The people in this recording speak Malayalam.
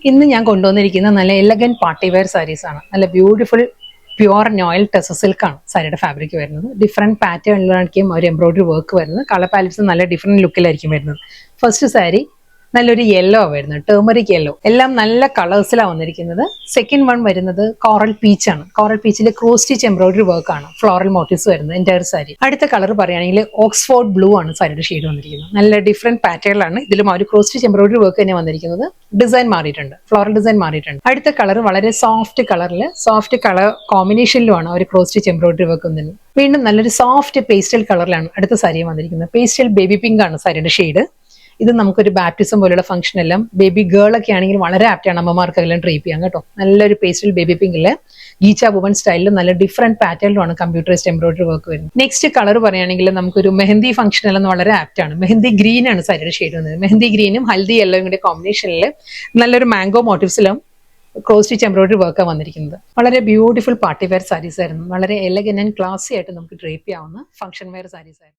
ഇന്ന് ഞാൻ കൊണ്ടുവന്നിരിക്കുന്ന നല്ല എലഗൻ പാർട്ടി വെയർ സാരീസ് ആണ്. നല്ല ബ്യൂട്ടിഫുൾ പ്യുവർ നോയിൽ ടെസ സിൽക്ക് ആണ് സാരിയുടെ ഫാബ്രിക് വരുന്നത്. ഡിഫറെന്റ് പാറ്റേണിലായിരിക്കും ഒരു എംബ്രോയിഡറി വർക്ക് വരുന്നത്. കളർ പാലറ്റ്സ് നല്ല ഡിഫറെന്റ് ലുക്കിലായിരിക്കും വരുന്നത്. ഫസ്റ്റ് സാരി നല്ലൊരു യെല്ലോ വരുന്നത്, ടേമറിക് യെല്ലോ. എല്ലാം നല്ല കളേഴ്സിലാണ് വന്നിരിക്കുന്നത്. സെക്കൻഡ് വൺ വരുന്നത് കോറൽ പീച്ച് ആണ്. കോറൽ പീച്ചിൽ ക്രോസ് സ്റ്റിച്ച് എംബ്രോയിഡറി വർക്ക് ആണ്, ഫ്ലോറൽ മോട്ടീവ്സ് വരുന്നത് എൻ്റയർ സാരി. അടുത്ത കളർ പറയുകയാണെങ്കിൽ ഓക്സ്ഫോർഡ് ബ്ലൂ ആണ് സാരിയുടെ ഷെയ്ഡ് വന്നിരിക്കുന്നത്. നല്ല ഡിഫറെന്റ് പാറ്റേണിലാണ് ഇതിലും ഒരു ക്രോസ് സ്റ്റിച്ച് എംബ്രോയിഡറി വർക്ക് തന്നെ വന്നിരിക്കുന്നത്. ഡിസൈൻ മാറിയിട്ടുണ്ട്, ഫ്ലോറൽ ഡിസൈൻ മാറിയിട്ടുണ്ട്. അടുത്ത കളർ വളരെ സോഫ്റ്റ് കളറിൽ, സോഫ്റ്റ് കളർ കോമ്പിനേഷനിലുമാണ് ഒരു ക്രോസ് സ്റ്റിച്ച് എംബ്രോയിഡറി വർക്ക് വന്നിരുന്നത്. വീണ്ടും നല്ലൊരു സോഫ്റ്റ് പേസ്റ്റൽ കളറിലാണ് അടുത്ത സാരി വന്നിരിക്കുന്നത്. പേസ്റ്റൽ ബേബി പിങ്ക് ആണ് സാരിയുടെ ഷെയ്ഡ്. ഇത് നമുക്കൊരു ബാപ്റ്റിസം പോലുള്ള ഫംഗ്ഷൻ എല്ലാം ബേബി ഗേൾ ഒക്കെ ആണെങ്കിൽ വളരെ ആപ്റ്റാണ് അമ്മമാർക്കെല്ലാം ട്രീപ്പ് ചെയ്യാം കേട്ടോ. നല്ലൊരു പേസ്റ്റൽ ബേബി പിങ്കില് ഗീച്ച വുമൺ സ്റ്റൈലിലും നല്ല ഡിഫറെന്റ് പാറ്റേണിലുമാണ് കമ്പ്യൂട്ടറൈസ്ഡ് എംബ്രോയിഡറി വർക്ക് വരുന്നത്. നെക്സ്റ്റ് കളർ പറയുകയാണെങ്കിൽ നമുക്കൊരു മെഹന്തി ഫംഗ്ഷൻ എല്ലാം വളരെ ആപ്റ്റാണ്. മെഹന്തി ഗ്രീൻ ആണ് സാരിയുടെ ഷെയ്ഡ് വന്നത്. മെഹന്തി ഗ്രീനും ഹൽദി യെല്ലോയും കൂടെ കോമ്പിനേഷനിൽ നല്ലൊരു മാംഗോ മോട്ടീവ്സിലും ക്രോസ് സ്റ്റിച്ച് എംബ്രോയിഡറി വർക്കാണ് വന്നിരിക്കുന്നത്. വളരെ ബ്യൂട്ടിഫുൾ പാർട്ടി വെയർ സാരീസ് ആയിരുന്നു. വളരെ എലഗൻ ആൻഡ് ക്ലാസി ആയിട്ട് നമുക്ക് ഡ്രേപ്പ് ചെയ്യാവുന്ന ഫംഗ്ഷൻ വെയർ സാരീസ് ആയിരുന്നു.